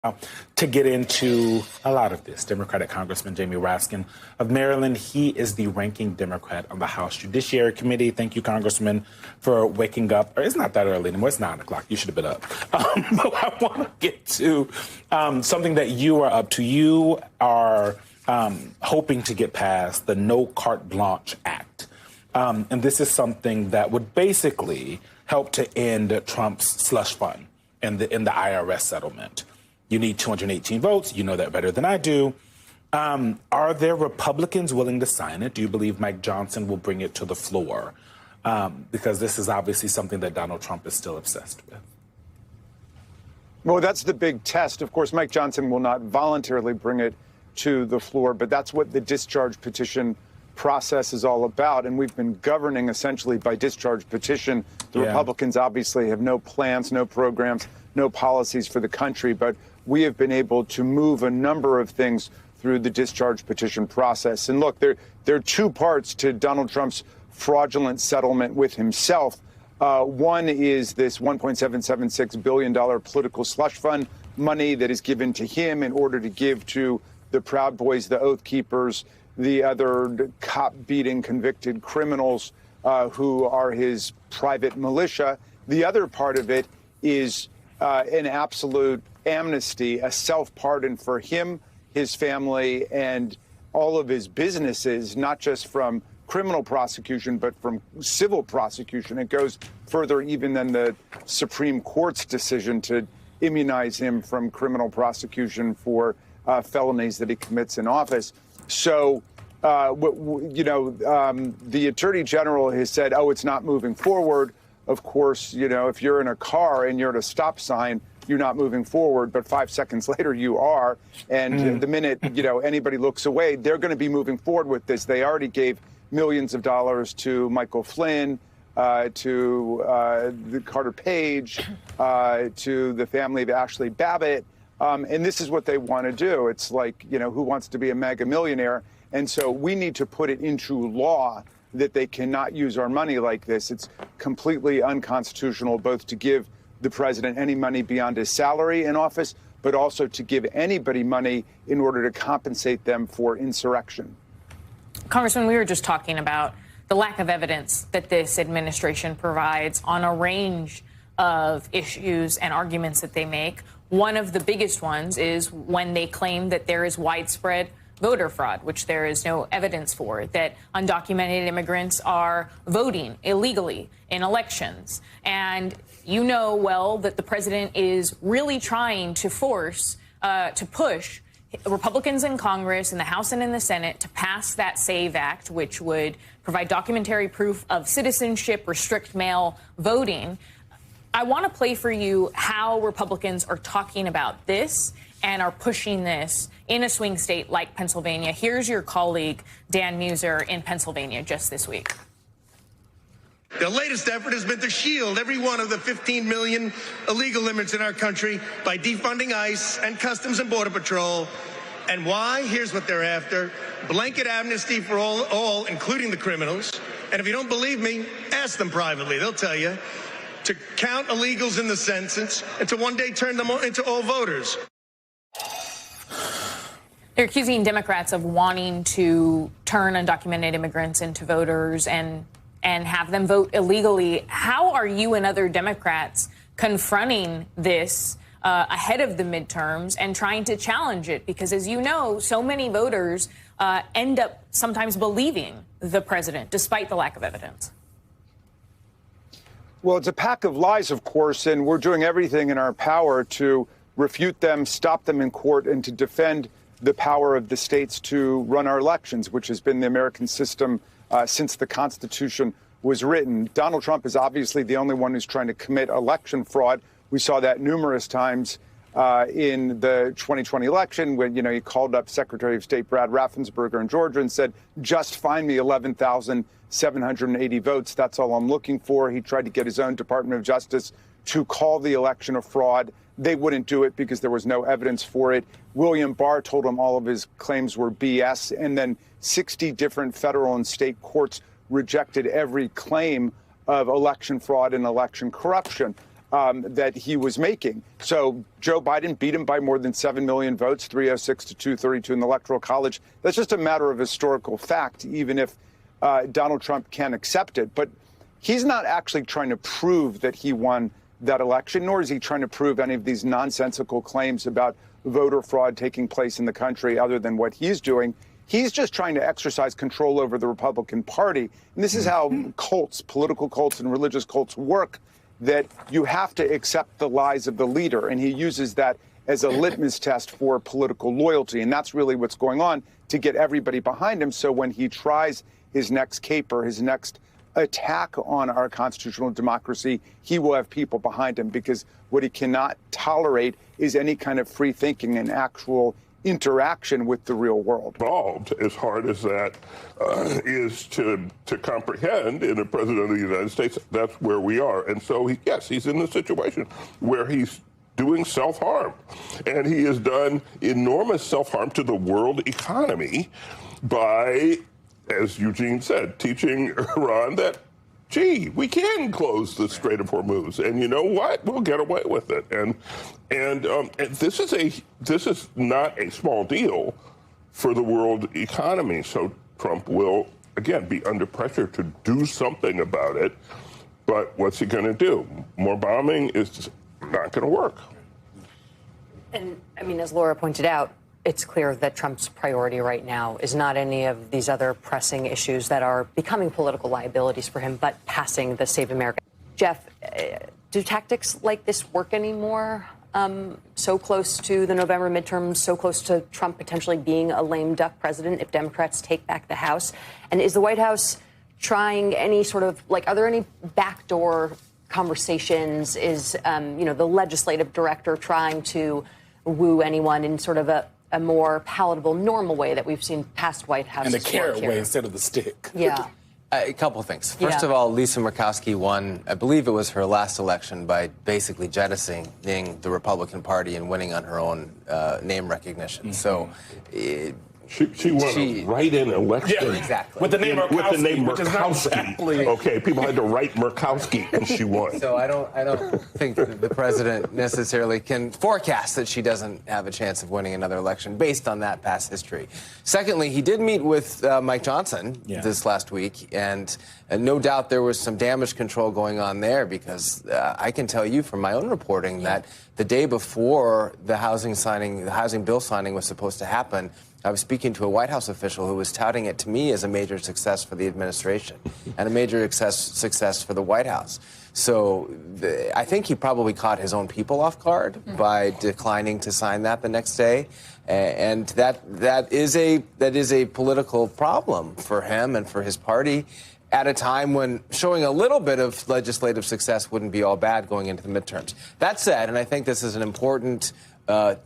to get into a lot of this. Democratic Congressman Jamie Raskin of Maryland, he is the ranking Democrat on the House Judiciary Committee. Thank you, Congressman, for waking up. Or it's not that early anymore. It's 9 o'clock. You should have been up. But I want to get to something that you are up to. You are hoping to get past the No Carte Blanche Act. And this is something that would basically help to end Trump's slush fund in the IRS settlement. You need 218 votes. You know that better than I do. Are there Republicans willing to sign it? Do you believe Mike Johnson will bring it to the floor? Because this is obviously something that Donald Trump is still obsessed with. Well, that's the big test. Of course, Mike Johnson will not voluntarily bring it to the floor, but that's what the discharge petition process is all about. And we've been governing essentially by discharge petition. The Republicans obviously have no plans, no programs, no policies for the country, but we have been able to move a number of things through the discharge petition process. And look, there are two parts to Donald Trump's fraudulent settlement with himself. One is this $1.776 billion political slush fund money that is given to him in order to give to the Proud Boys, the Oath Keepers, the other cop-beating convicted criminals who are his private militia. The other part of it is an absolute amnesty, a self-pardon for him, his family, and all of his businesses, not just from criminal prosecution, but from civil prosecution. It goes further even than the Supreme Court's decision to immunize him from criminal prosecution for felonies that he commits in office. So, the Attorney General has said, oh, it's not moving forward. Of course, if you're in a car and you're at a stop sign, you're not moving forward, but 5 seconds later you are. And the minute, anybody looks away, they're going to be moving forward with this. They already gave millions of dollars to Michael Flynn, to the Carter Page, to the family of Ashley Babbitt. And this is what they want to do. It's like, who wants to be a mega millionaire? And so we need to put it into law that they cannot use our money like this. It's completely unconstitutional both to give the president any money beyond his salary in office, but also to give anybody money in order to compensate them for insurrection. Congressman, we were just talking about the lack of evidence that this administration provides on a range of issues and arguments that they make. One of the biggest ones is when they claim that there is widespread voter fraud, which there is no evidence for, that undocumented immigrants are voting illegally in elections. And you know well that the president is really trying to push Republicans in Congress, in the House and in the Senate, to pass that SAVE Act, which would provide documentary proof of citizenship, restrict mail voting. I want to play for you how Republicans are talking about this and are pushing this in a swing state like Pennsylvania. Here's your colleague, Dan Muser, in Pennsylvania just this week. The latest effort has been to shield every one of the 15 million illegal immigrants in our country by defunding ICE and Customs and Border Patrol. And why? Here's what they're after. Blanket amnesty for all, including the criminals. And if you don't believe me, ask them privately. They'll tell you. To count illegals in the census and to one day turn them into all voters. They're accusing Democrats of wanting to turn undocumented immigrants into voters and have them vote illegally. How are you and other Democrats confronting this ahead of the midterms and trying to challenge it? Because, as you know, so many voters end up sometimes believing the president, despite the lack of evidence. Well, it's a pack of lies, of course, and we're doing everything in our power to refute them, stop them in court, and to defend the power of the states to run our elections, which has been the American system since the Constitution was written. Donald Trump is obviously the only one who's trying to commit election fraud. We saw that numerous times in the 2020 election when, he called up Secretary of State Brad Raffensperger in Georgia and said, just find me 11,780 votes. That's all I'm looking for. He tried to get his own Department of Justice to call the election a fraud. They wouldn't do it because there was no evidence for it. William Barr told him all of his claims were BS. And then 60 different federal and state courts rejected every claim of election fraud and election corruption. that he was making. So Joe Biden beat him by more than 7 million votes, 306 to 232 in the Electoral College. That's just a matter of historical fact, even if Donald Trump can't accept it. But he's not actually trying to prove that he won that election, nor is he trying to prove any of these nonsensical claims about voter fraud taking place in the country other than what he's doing. He's just trying to exercise control over the Republican Party. And this is how cults, political cults and religious cults work, that you have to accept the lies of the leader. And he uses that as a litmus test for political loyalty. And that's really what's going on to get everybody behind him. So when he tries his next caper, his next attack on our constitutional democracy, he will have people behind him, because what he cannot tolerate is any kind of free thinking and actual interaction with the real world. Involved, as hard as that is to comprehend in a president of the United States, that's where we are. And so, he's in the situation where he's doing self-harm. And he has done enormous self-harm to the world economy by, as Eugene said, teaching Iran that, gee, we can close the Strait of Hormuz, and you know what? We'll get away with it. And this is not a small deal for the world economy. So Trump will again be under pressure to do something about it. But what's he going to do? More bombing is not going to work. And I mean, as Laura pointed out, it's clear that Trump's priority right now is not any of these other pressing issues that are becoming political liabilities for him, but passing the Save America. Jeff, do tactics like this work anymore? So close to the November midterms, so close to Trump potentially being a lame duck president if Democrats take back the House? And is the White House trying any sort of, like, are there any backdoor conversations? Is, the legislative director trying to woo anyone in sort of a more palatable, normal way that we've seen past White Houses? And the carrot way instead of the stick. Yeah. A couple of things. First of all, Lisa Murkowski won, I believe it was her last election, by basically jettisoning the Republican Party and winning on her own name recognition. Mm-hmm. So she won a write-in election. Yeah, exactly. With the name Murkowski. Exactly. Okay, people had to write Murkowski, and she won. So I don't think that the president necessarily can forecast that she doesn't have a chance of winning another election based on that past history. Secondly, he did meet with Mike Johnson this last week, and no doubt there was some damage control going on there, because I can tell you from my own reporting that the day before the housing bill signing was supposed to happen, I was speaking to a White House official who was touting it to me as a major success for the administration and a major success for the White House. So I think he probably caught his own people off guard by declining to sign that the next day. And that is a political problem for him and for his party at a time when showing a little bit of legislative success wouldn't be all bad going into the midterms. That said, and I think this is an important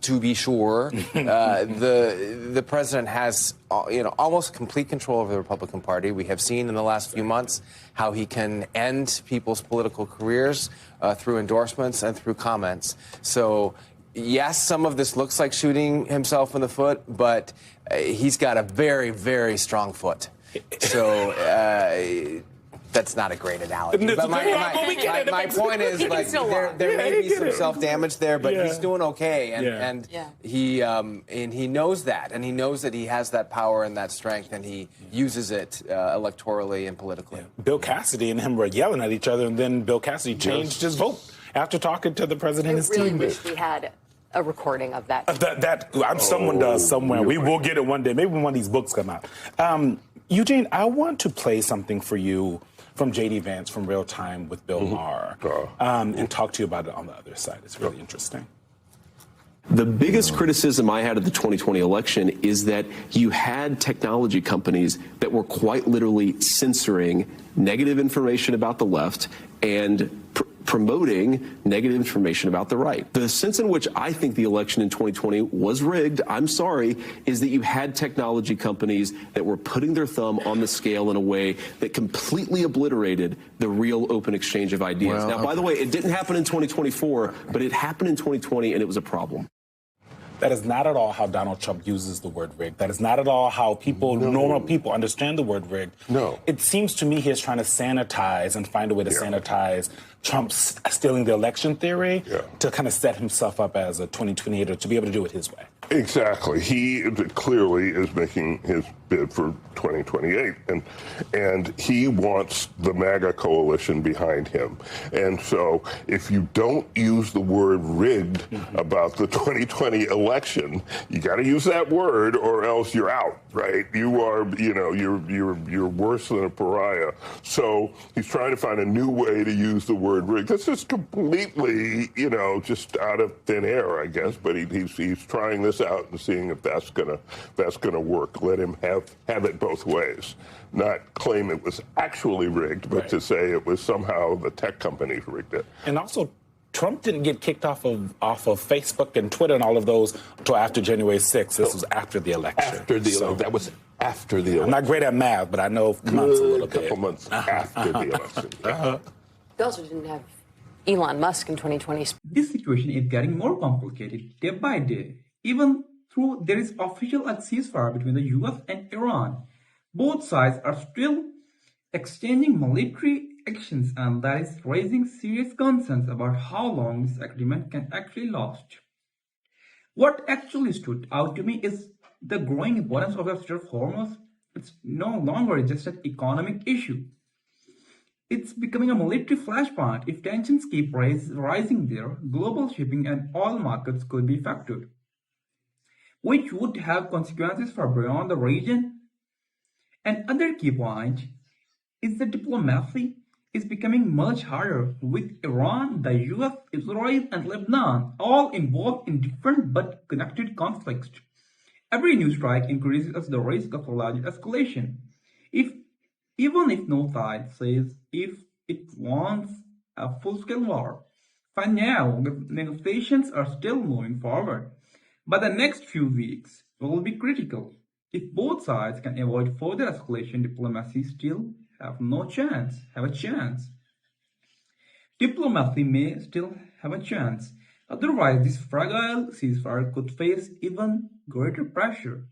to be sure, the president has almost complete control over the Republican Party. We have seen in the last few months how he can end people's political careers through endorsements and through comments. So yes, some of this looks like shooting himself in the foot, but he's got a very, very strong foot. So that's not a great analogy. But my point is, like, there may be some self-damage there, but he's doing okay, and he knows that, and he knows that he has that power and that strength, and he uses it electorally and politically. Bill Cassidy and him were yelling at each other, and then Bill Cassidy changed his vote after talking to the president and his team. I really wish we had a recording of that. Someone does somewhere. We will get it one day. Maybe when one of these books come out. Eugene, I want to play something for you from J.D. Vance from Real Time with Bill Maher and talk to you about it on the other side. It's really interesting. The biggest criticism I had of the 2020 election is that you had technology companies that were quite literally censoring negative information about the left and promoting negative information about the right. The sense in which I think the election in 2020 was rigged, I'm sorry, is that you had technology companies that were putting their thumb on the scale in a way that completely obliterated the real open exchange of ideas. Now, by the way, it didn't happen in 2024, but it happened in 2020, and it was a problem. That is not at all how Donald Trump uses the word rigged. That is not at all how normal people understand the word rigged. No. It seems to me he is trying to sanitize and find a way to sanitize Trump's stealing the election theory to kind of set himself up as a 2028 or to be able to do it his way. Exactly. He clearly is making his bid for 2028, and he wants the MAGA coalition behind him. And so if you don't use the word rigged about the 2020 election, you got to use that word or else you're out, right? You are, you're worse than a pariah. So he's trying to find a new way to use the word rigged. This is completely, just out of thin air, I guess, but he's trying this out and seeing if that's gonna work. Let him have it both ways, not claim it was actually rigged, but to say it was somehow the tech companies rigged it. And also, Trump didn't get kicked off of Facebook and Twitter and all of those until after January 6th. This was after the election. After the election. That was after the election. I'm not great at math, but I know months a little bit. A couple months after the election. We also didn't have Elon Musk in 2020. This situation is getting more complicated day by day. Even though there is official ceasefire between the US and Iran, both sides are still exchanging military actions, and that is raising serious concerns about how long this agreement can actually last. What actually stood out to me is the growing importance of the Strait of Hormuz. It's no longer just an economic issue. It's becoming a military flashpoint. If tensions keep rising there, global shipping and oil markets could be affected, which would have consequences for beyond the region. Another key point is that diplomacy is becoming much harder, with Iran, the US, Israel, and Lebanon all involved in different but connected conflicts. Every new strike increases the risk of a large escalation. Even if no side says if it wants a full-scale war. For now, negotiations are still moving forward, but the next few weeks will be critical. If both sides can avoid further escalation, diplomacy still have a chance. Diplomacy may still have a chance. Otherwise, this fragile ceasefire could face even greater pressure.